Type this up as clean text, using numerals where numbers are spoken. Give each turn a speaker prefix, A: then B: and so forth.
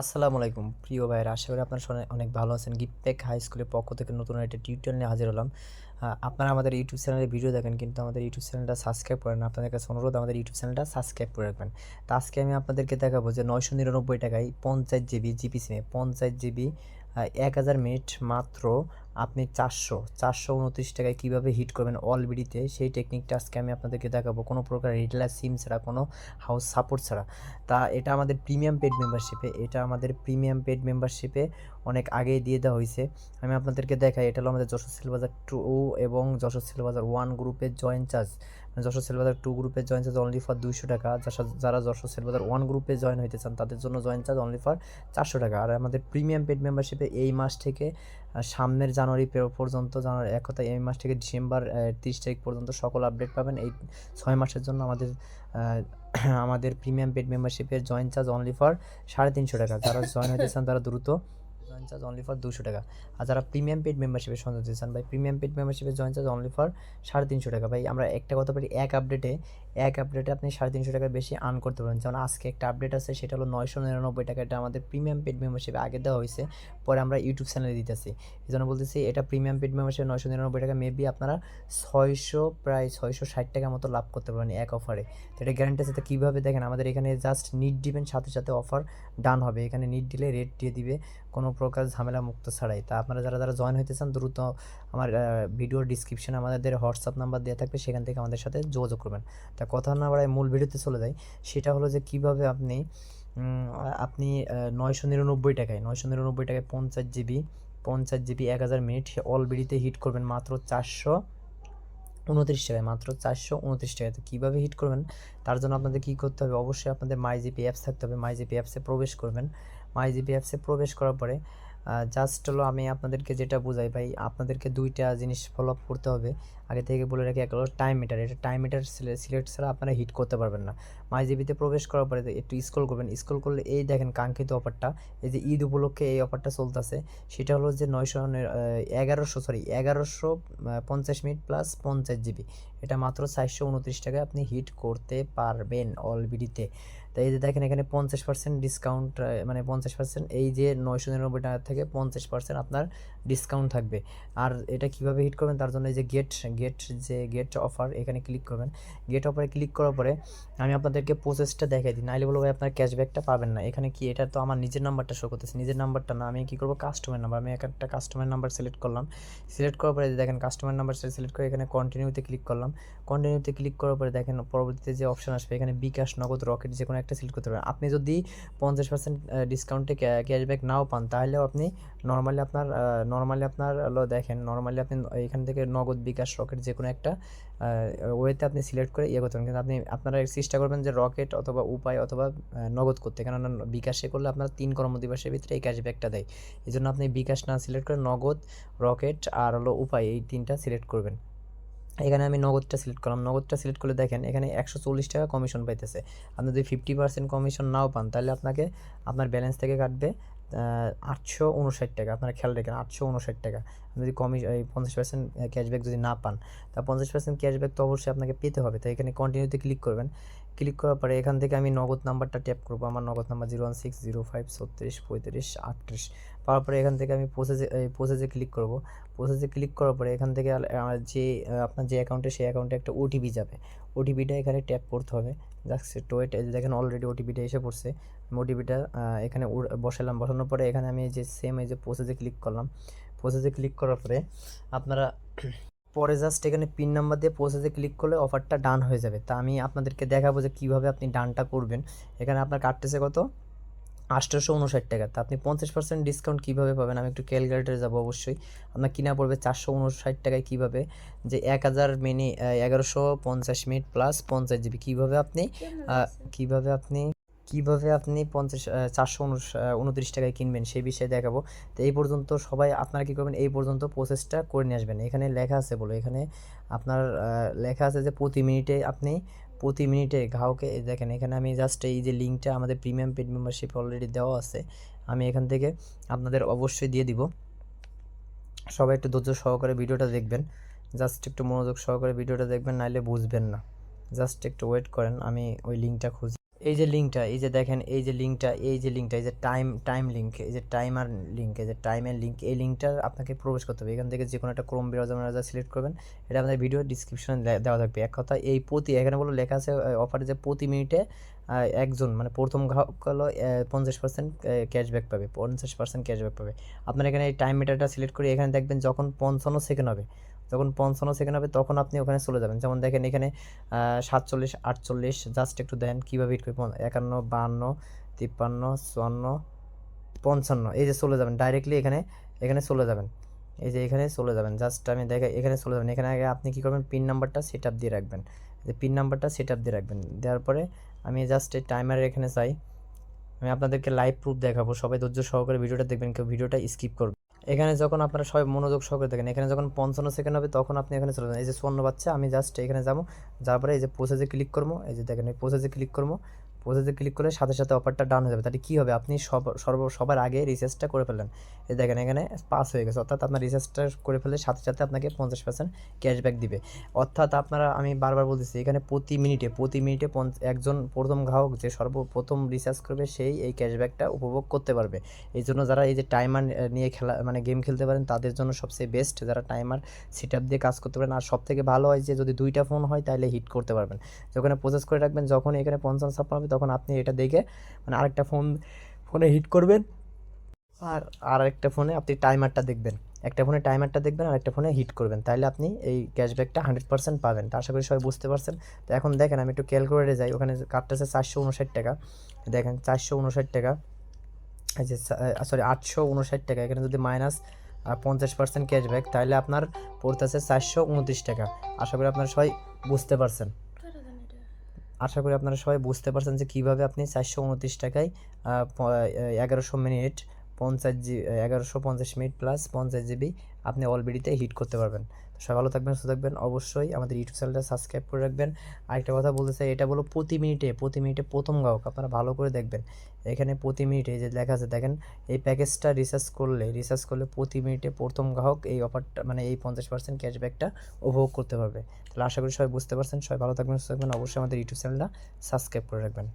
A: আসসালামু আলাইকুম প্রিয় ভাইয়েরা, আশা করি আপনারা সবাই অনেক ভালো আছেন। গিফটেক হাই স্কুলের পক্ষ থেকে নতুন একটা টিউটোরিয়াল নিয়ে হাজির হলাম। আপনারা আমাদের ইউটিউব চ্যানেলে ভিডিও দেখেন, কিন্তু আমাদের ইউটিউব চ্যানেলটা সাবস্ক্রাইব করেন না। আপনাদের কাছে অনুরোধ, আমাদের ইউটিউব চ্যানেলটা সাবস্ক্রাইব করে রাখবেন। তো আজকে আমি আপনাদেরকে দেখাবো যে 999 টাকায় 50 জিবি জিপি সিমে 50 জিবি 1000 মিনিট মাত্র আপনি 429 টাকায় কীভাবে হিট করবেন অলবিডিতে, সেই টেকনিকটা আজকে আমি আপনাদেরকে দেখাবো, কোনো প্রকার রিটেলার সিম ছাড়া, কোনো হাউস সাপোর্ট ছাড়া। এটা আমাদের প্রিমিয়াম পেড মেম্বারশিপে অনেক আগেই দিয়ে দেওয়া হয়েছে। আমি আপনাদেরকে দেখাই, এটা হলো আমাদের যশোর সেলবাজার 2 এবং যশোর সেলবাজার 1 গ্রুপের জয়েন্ট চার্জ। যশোর সেলবাজার 2 গ্রুপের জয়েন্ট চার্জ অনলি ফর 200 টাকা। যারা যশোর সেলবাজার 1 গ্রুপে জয়েন হইতে চান তাদের জন্য জয়েন্ট চার্জ অনলি ফর 400 টাকা। আর আমাদের প্রিমিয়াম পেড মেম্বারশিপে এই মাস থেকে সামনের জানুয়ারি পর্যন্ত, জানুয়ারি এক কথা এই মাস থেকে ডিসেম্বর 30 তারিখ পর্যন্ত সকল আপডেট পাবেন। এই 6 মাসের জন্য আমাদের প্রিমিয়াম পেড মেম্বারশিপের জয়েন চার্জ অনলি ফর 350 টাকা। যারা জয়েন হতে চান তারা দ্রুত, জয়েন চার্জ অনলি ফর 200 টাকা। আর যারা প্রিমিয়াম পেড মেম্বারশিপে সংযোগ দিতে চান ভাই, প্রিমিয়াম পেড মেম্বারশিপের জয়েন চার্জ অনলি ফর 350 টাকা। ভাই আমরা একটা কথা বলি, এক আপডেটে আপনি 350 টাকার বেশি আর্ন করতে পারেন। যেমন আজকে একটা আপডেট আছে, সেটা হলো 999 টাকা। এটা আমাদের প্রিমিয়াম পেড মেম্বারশিপে আগে দেওয়া হয়েছে, পরে আমরা ইউটিউব চ্যানেলে দিতেছি। এই জন্য বলতেছি, এটা প্রিমিয়াম পেড মেম্বারশিপ 999 টাকা, মেবি আপনারা প্রায় 660 টাকা মতো লাভ করতে পারেন এক অফারে। তো এটা গ্যারান্টি আছে। তো কীভাবে দেখেন, আমাদের এখানে জাস্ট নিট দিবেন, সাথে সাথে অফার ডান হবে। এখানে নিট দিলে রেট দিয়ে দিবে, কোনো প্রকার ঝামেলা মুক্ত ছাড়াই। তা আপনারা যারা জয়েন হইতে চান, দ্রুত আমার ভিডিওর ডিসক্রিপশনে আমাদের হোয়াটসঅ্যাপ নাম্বার দেওয়া থাকবে, সেখান থেকে আমাদের সাথে যোগাযোগ করবেন। তা কথা না বাড়ায় মূল ভিডিওতে চলে যায়। সেটা হলো যে কীভাবে আপনি 999 টাকায় 50 জিবি 1000 মিনিট অলবিডিতে হিট করবেন মাত্র 429 টাকায়, মাত্র 429 টাকায়। তো কীভাবে হিট করবেন, তার জন্য আপনাদের কী করতে হবে, অবশ্যই আপনাদের মাইজিপি অ্যাপস থাকতে হবে। মাইজিপি অ্যাপসে প্রবেশ করবেন। মাইজিপি অ্যাপসে প্রবেশ করার পরে জাস্ট হলো আমি আপনাদেরকে যেটা বোঝাই ভাই, আপনাদেরকে দুইটা জিনিস ফলো আপ করতে হবে। আগে থেকে বলে রাখি, এক হলো টাইম মিটার। এটা টাইম মিটার সিলেক্ট ছাড়া আপনারা হিট করতে পারবেন না। মাইজিপিতে প্রবেশ করার পরে একটু স্ক্রল করবেন। স্ক্রল করলে এই দেখেন কাঙ্ক্ষিত অফারটা, এই যে ঈদ উপলক্ষে এই অফারটা চলতেছে। সেটা হলো যে 1150 মিনিট প্লাস 50 জিবি, এটা মাত্র 429 টাকায় আপনি হিট করতে পারবেন অলবিডিতে। তো এই যে দেখেন, এখানে 50% ডিসকাউন্ট, মানে 50%, এই যে 999 টাকা থেকে 50% আপনার ডিসকাউন্ট থাকবে। আর এটা কিভাবে হিট করবেন, তার জন্য এই যে গেট অফার, এখানে ক্লিক করবেন। গেট অফারে ক্লিক করার পরে আমি আপনাদেরকে প্রসেসটা দেখাই দিই, নাইলে বলবো ভাই আপনার ক্যাশব্যাকটা পাবেন না। এখানে কি, এটা তো আমার নিজের নাম্বারটা শো করতেছে, নিজের নাম্বারটা না, আমি কি করব, কাস্টমার নাম্বার। আমি একটা কাস্টমার নাম্বার সিলেক্ট করলাম। সিলেক্ট করার পরে দেখেন কাস্টমার নাম্বার সিলেক্ট করে এখানে কন্টিনিউতে ক্লিক করলাম। কন্টিনিউতে ক্লিক করার পরে দেখেন পরবর্তীতে যে অপশন আসবে, এখানে বিকাশ, নগদ, রকেট যে কোনো একটা সিলেক্ট করতে পারেন। আপনি যদি 50% ডিসকাউন্টে ক্যাশব্যাক নাও পান, তাহলেও আপনি নর্মালি আপনার হলো, দেখেন নর্মালি আপনি এখান থেকে নগদ, বিকাশ, রকেট যে কোনো একটা ওয়েতে আপনি সিলেক্ট করে ইয়ে করতে পারেন। কিন্তু আপনারা চেষ্টা করবেন যে রকেট অথবা উপায় অথবা নগদ করতে, কেননা বিকাশে করলে আপনার 3 কর্মদিবসের ভিতরে এই ক্যাশব্যাকটা দেয়। এই জন্য আপনি বিকাশ না সিলেক্ট করে নগদ, রকেট আর হলো উপায়, এই 3টা সিলেক্ট করবেন। এখানে আমি নগদটা সিলেক্ট করলাম। নগদটা সিলেক্ট করলে দেখেন এখানে 140 টাকা কমিশন পাইতেছে। আপনি যদি 50% কমিশন নাও পান, তাহলে আপনার ব্যালেন্স থেকে কাটবে 859 টাকা। আপনারা খেয়াল রাখেন, 859 টাকা। আপনি যদি এই 50% ক্যাশব্যাক যদি না পান, তা 50% ক্যাশব্যাক তো অবশ্যই আপনাকে পেতে হবে। তাই এখানে কন্টিনিউতে ক্লিক করবেন। ক্লিক করার পরে এখান থেকে আমি নগদ নাম্বারটা ট্যাপ করবো। আমার নগদ নাম্বার 01605363538। পাওয়ার পরে এখান থেকে আমি প্রসেসে ক্লিক করব। প্রসেসে ক্লিক করার পরে এখান থেকে আপনার যে অ্যাকাউন্টে, সেই অ্যাকাউন্টে একটা ওটিপি যাবে। ওটিপিটা এখানে ট্যাপ করতে হবে। জাস্ট একটু ওয়েট। দেখেন অলরেডি ওটিপিটা এসে পড়ছে। ওটিপিটা এখানে বসালাম। বসানোর পরে এখানে আমি এই যে প্রসেসে ক্লিক করলাম। প্রসেসে ক্লিক করার পরে আপনারা পরে জাস্ট এখানে পিন নাম্বার দিয়ে প্রসেসে ক্লিক করলে অফারটা ডান হয়ে যাবে। তা আমি আপনাদেরকে দেখাবো যে কীভাবে আপনি ডানটা করবেন। এখানে আপনার কাটতেছে কত, 859 টাকা। তা আপনি 50% ডিসকাউন্ট কীভাবে পাবেন, আমি একটু ক্যালকুলেটরে যাবো। অবশ্যই আপনার কিনা পড়বে 459 টাকায়। কীভাবে, যে 1150 মিনিট প্লাস 50 জিবি, কীভাবে আপনি 429 টাকায় কিনবেন, সেই বিষয়ে দেখাবো। তো এই পর্যন্ত সবাই আপনারা কী করবেন, এই পর্যন্ত প্রসেসটা করে নিয়ে আসবেন। এখানে লেখা আছে এখানে আপনার লেখা আছে যে প্রতি মিনিটে গ্রাহকে, দেখেন এখানে আমি জাস্ট এই যে লিঙ্কটা আমাদের প্রিমিয়াম পেড মেম্বারশিপ অলরেডি দেওয়া আছে, আমি এখান থেকে আপনাদের অবশ্যই দিয়ে দিব। সবাই একটু ধৈর্য সহকারে ভিডিওটা দেখবেন, জাস্ট একটু মনোযোগ সহকারে ভিডিওটা দেখবেন, নাইলে বুঝবেন না। জাস্ট একটু ওয়েট করেন, আমি ওই লিঙ্কটা খুঁজি। এই যে লিঙ্কটা, এই যে দেখেন এই যে লিঙ্কটা, এই যে লিঙ্কটা, এই যে টাইম লিঙ্ক, এই যে টাইমার লিঙ্ক, এই যে টাইমের লিঙ্ক, এই লিঙ্কটা আপনাকে প্রবেশ করতে হবে। এখান থেকে যে কোনো একটা ক্রোম ব্রাউজার সিলেক্ট করবেন, এটা আমাদের ভিডিও ডিসক্রিপশনে দেওয়া থাকবে। এক কথা এই এখানে বলো লেখা আছে অফারে যে প্রতি মিনিটে একজন মানে প্রথম গ্রাহক হলো 50% ক্যাশব্যাক পাবে, 50% ক্যাশব্যাক পাবে। আপনার এখানে এই টাইম মিটারটা সিলেক্ট করে এখানে দেখবেন যখন 55 সেকেন্ড হবে, যখন 55 সেকেন্ড হবে তখন আপনি ওখানে চলে যাবেন। যেমন দেখেন এখানে 47, 48, জাস্ট একটু দেন কীভাবে হিট করবে। 51, 52, 53, 54, 55, এই যে চলে যাবেন ডাইরেক্টলি এখানে চলে যাবেন। এই যে এখানে চলে যাবেন, জাস্ট আমি দেখে এখানে চলে যাবেন। এখানে আগে আপনি কী করবেন, পিন নাম্বারটা সেট আপ দিয়ে রাখবেন। যে পিন নাম্বারটা সেট আপ দিয়ে রাখবেন, দেওয়ার পরে আমি জাস্ট এই টাইমারের এখানে চাই, আমি আপনাদেরকে লাইভ প্রুফ দেখাবো। সবাই ধৈর্য সহকারে ভিডিওটা দেখবেন, কেউ ভিডিওটা স্কিপ করবে। এখানে যখন আপনারা সবাই মনোযোগ সহকারে দেখেন, এখানে যখন 55 সেকেন্ড হবে তখন আপনি এখানে চলে যাবেন। এই যে 54 বাচ্চা, আমি জাস্ট এখানে যাবো, যাওয়ার পরে এই যে প্রসেসে ক্লিক করবো। এই যে দেখেন এই প্রসেসে ক্লিক করবো, প্রসেসে ক্লিক করলে সাথে সাথে অফারটা ডান হয়ে যাবে। তাহলে কী হবে, আপনি সবার আগে রিচার্জটা করে ফেললেন। এই দেখেন এখানে পাস হয়ে গেছে, অর্থাৎ আপনার রিচার্জটা করে ফেলে সাথে সাথে আপনাকে 50% ক্যাশব্যাক দিবে। অর্থাৎ আপনারা, আমি বারবার বলতেছি, এখানে প্রতি মিনিটে একজন প্রথম গ্রাহক যে সর্বপ্রথম রিচার্জ করবে সেই এই ক্যাশব্যাকটা উপভোগ করতে পারবে। এই জন্য যারা এই যে টাইমার নিয়ে খেলা মানে গেম খেলতে পারেন তাদের জন্য সবচেয়ে বেস্ট, যারা টাইমার সেট আপ দিয়ে কাজ করতে পারেন। আর সব থেকে ভালো হয় যে যদি 2টা ফোন হয় তাহলে হিট করতে পারবেন। যখন প্রসেস করে রাখবেন, যখন এখানে 55 হবে তখন আপনি এটা দেখে মানে আরেকটা ফোনে হিট করবেন, আর আরেকটা ফোনে আপনি টাইমারটা দেখবেন। একটা ফোনে টাইমারটা দেখবেন আর একটা ফোনে হিট করবেন, তাহলে আপনি এই ক্যাশব্যাকটা 100% পাবেন। তো আশা করি সবাই বুঝতে পারছেন। তো এখন দেখেন আমি একটু ক্যালকুলেটরে যাই, ওখানে কাটতেছে 459 টাকা। দেখেন 459 টাকা, এই যে সরি 859 টাকা, এখানে যদি মাইনাস 50% ক্যাশব্যাক, তাহলে আপনার পড়তেছে 429 টাকা। আশা করি আপনারা সবাই বুঝতে পারছেন। আশা করি আপনারা সবাই বুঝতে পারছেন যে কীভাবে আপনি 429 টাকায় 1100 মিনিট 1150 মিনিট প্লাস 50 জিবি আপনি অলরেডিতে হিট করতে পারবেন। তো সবাই ভালো থাকবেন, সুস্থ থাকবেন। অবশ্যই আমাদের ইউটিউব চ্যানেলটা সাবস্ক্রাইব করে রাখবেন। আরেকটা কথা বলতে চাই, এটা বলো প্রতি মিনিটে প্রথম গ্রাহক, আপনারা ভালো করে দেখবেন। এখানে প্রতি মিনিটে যে লেখা আছে দেখেন, এই প্যাকেজটা রিচার্জ করলে প্রতি মিনিটে প্রথম গ্রাহক এই অফারটা মানে এই 50% ক্যাশব্যাকটা উপভোগ করতে পারবে। তাহলে আশা করি সবাই বুঝতে পারছেন। সবাই ভালো থাকবেন, সুস্থ থাকবেন। অবশ্যই আমাদের ইউটিউব চ্যানেলটা সাবস্ক্রাইব করে রাখবেন।